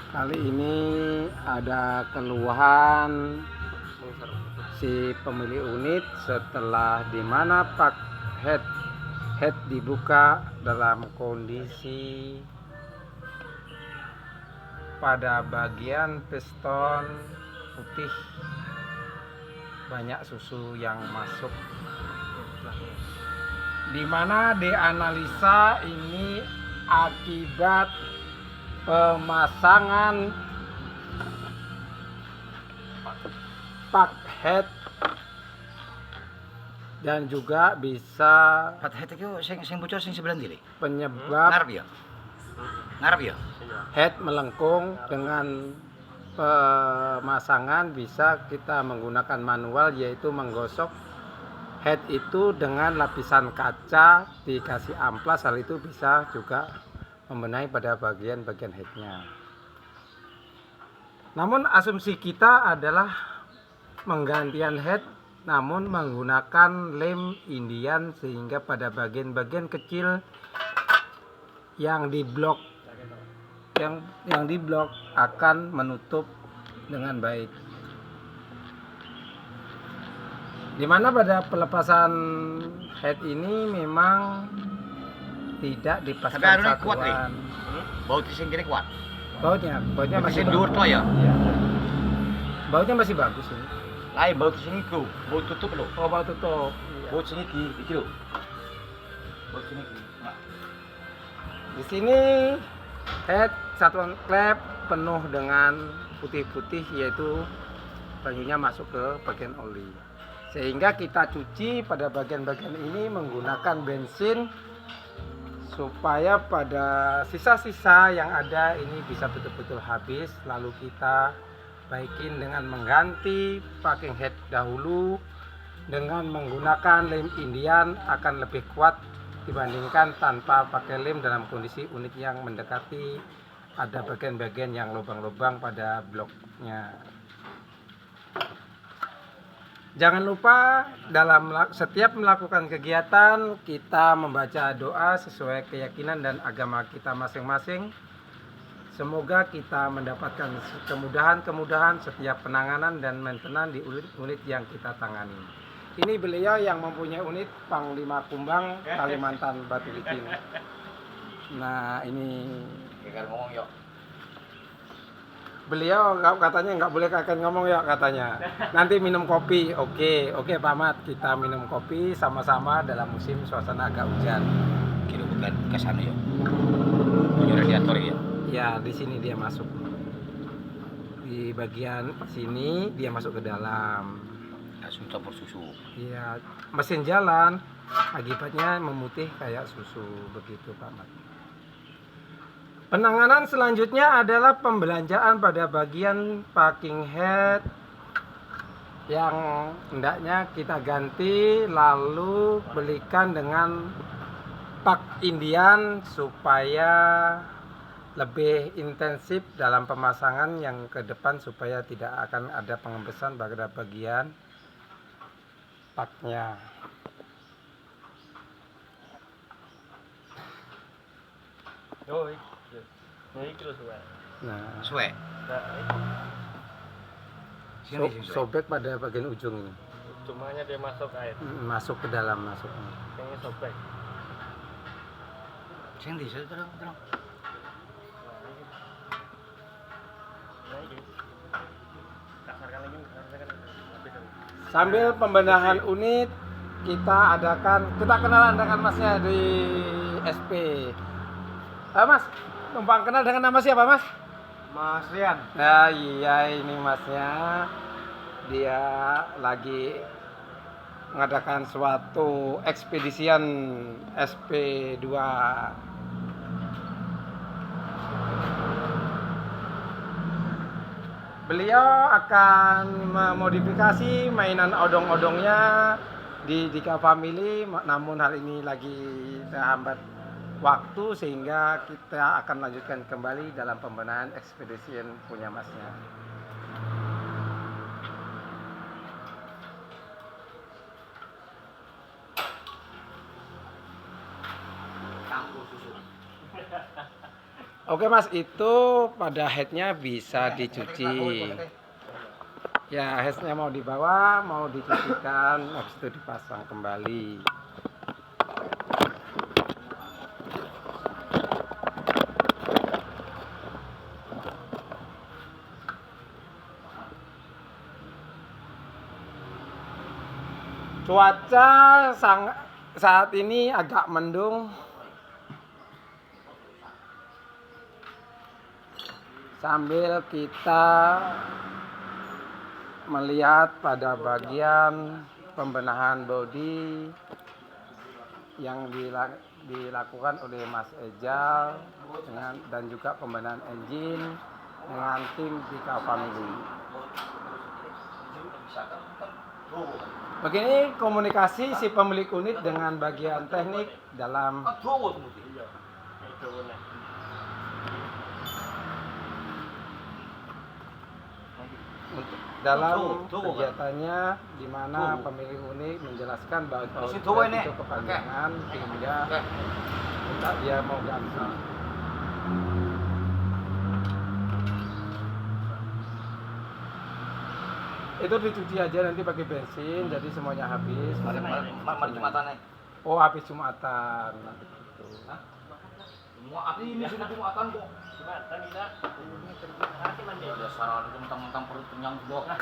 Kali ini ada keluhan si pemilik unit setelah dimana pak head dibuka dalam kondisi pada bagian piston putih banyak susu yang masuk, dimana dianalisa ini akibat pemasangan pak head dan juga bisa Pak head itu sing bocor sing sebelah kiri. penyebab Ngarep ya? head melengkung. Dengan pemasangan bisa kita menggunakan manual, yaitu menggosok head itu dengan lapisan kaca, dikasih amplas. Hal itu bisa juga membenahi pada bagian-bagian headnya. Namun asumsi kita adalah menggantian head namun menggunakan lem Indian, sehingga pada bagian-bagian kecil yang diblok akan menutup dengan baik. Dimana pada pelepasan head ini memang tidak dipasang satuan. Baut sing kiri kuat. Bautnya masih dur to ya? Iya. Bautnya masih bagus ini. Lain baut sing iku, baut tutup lho. Oh, baut tutup. Baut sing iki lho. Baut sing iki. Nah. Di sini head satuan klep penuh dengan putih-putih, yaitu banyunya masuk ke bagian oli. Sehingga kita cuci pada bagian-bagian ini menggunakan bensin, supaya pada sisa-sisa yang ada ini bisa betul-betul habis. Lalu kita baikin dengan mengganti packing head dahulu dengan menggunakan lem Indian, akan lebih kuat dibandingkan tanpa pakai lem dalam kondisi unit yang mendekati ada bagian-bagian yang lubang-lubang pada bloknya. Jangan lupa dalam setiap melakukan kegiatan kita membaca doa sesuai keyakinan dan agama kita masing-masing. Semoga kita mendapatkan kemudahan setiap penanganan dan maintenance di unit yang kita tangani. Ini beliau yang mempunyai unit Panglima Kumbang, Kalimantan, Batu Licin. Nah, ini ngomong yuk. Beliau katanya nggak boleh kakek ngomong ya katanya. Nanti minum kopi. Oke Pak Mat, kita minum kopi sama-sama dalam musim suasana agak hujan. Kira bukan ke sana yuk. Punya radiator ya. Ya, di sini dia masuk. Di bagian sini dia masuk ke dalam. Langsung campur susu. Iya, mesin jalan akibatnya memutih kayak susu begitu Pak Mat. Penanganan selanjutnya adalah pembelanjaan pada bagian packing head yang hendaknya kita ganti, lalu belikan dengan pak Indian supaya lebih intensif dalam pemasangan yang ke depan, supaya tidak akan ada pengembesan pada bagian paknya. Nah, sobek pada bagian ujung ini. Cumanya dia masuk air. Masuk ke dalam, masuk. Kayaknya sobek. Sing di situ terang. Sambil pembenahan unit kita kenalan dengan masnya di SP. Mas, numpang kenal dengan nama siapa Mas? Mas Rian. Nah, iya, ini masnya. Dia lagi mengadakan suatu ekspedisian SP2. Beliau akan memodifikasi mainan odong-odongnya di Dika Family, namun hal ini lagi terhambat waktu, sehingga kita akan lanjutkan kembali dalam pembenahan ekspedisi punya masnya. Oke Mas, itu pada headnya bisa dicuci. Ya, headnya mau dibawa, mau dicucikan, habis itu dipasang kembali. Cuaca saat ini agak mendung. Sambil kita melihat pada bagian pembenahan bodi yang dilakukan oleh Mas Ejal dan juga pembenahan engine dengan tim Dika Family. Begini komunikasi si pemilik unit dengan bagian teknik dalam kegiatannya, di mana pemilik unit menjelaskan bahwa itu kepanjangan sehingga minta dia mau ganti. Itu dicuci aja nanti pakai bensin, jadi semuanya habis. Oh, habis Jumatan. Gitu. Semua ini sudah Jumatan kok. Jumatan tidak. Dasar mentang-mentang perut kenyang juga.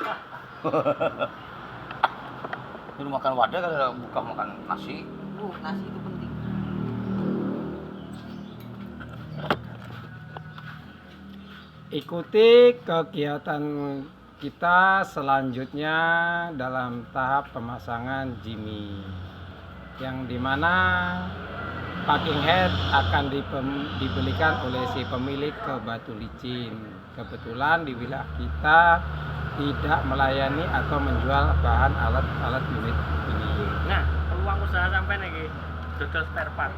Ini makan wadah kalau buka makan nasi. Nasi itu penting. Ikuti kegiatan kita selanjutnya dalam tahap pemasangan Jimmy, yang dimana packing head akan dibelikan oleh si pemilik ke Batu Licin. Kebetulan di wilayah kita tidak melayani atau menjual bahan alat unit ini. Nah, peluang usaha sampai nih dodol spare part.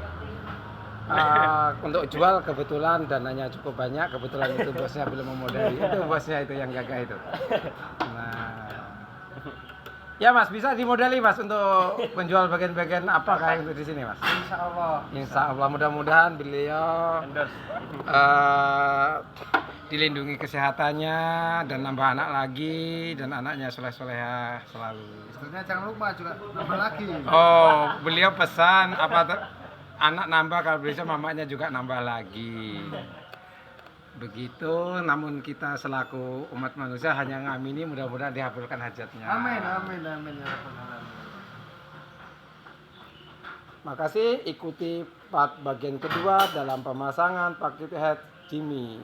Untuk jual kebetulan dananya cukup banyak, kebetulan itu bosnya belum memodali, itu bosnya itu yang gagah itu. Nah, ya Mas, bisa dimodali Mas untuk menjual bagian-bagian apa kayak untuk di sini Mas? Insya Allah mudah-mudahan beliau dilindungi kesehatannya dan nambah anak lagi dan anaknya soleh-solehah selalu. Sebenarnya jangan lupa juga nambah lagi. Oh, beliau pesan anak nambah, kalau bisa mamanya juga nambah lagi. Begitu, namun kita selaku umat manusia hanya ngamini, mudah-mudahan dikabulkan hajatnya. Amin, amin, amin ya rabbal alamin. Makasih, ikuti part bagian kedua dalam pemasangan paket head Jimmy.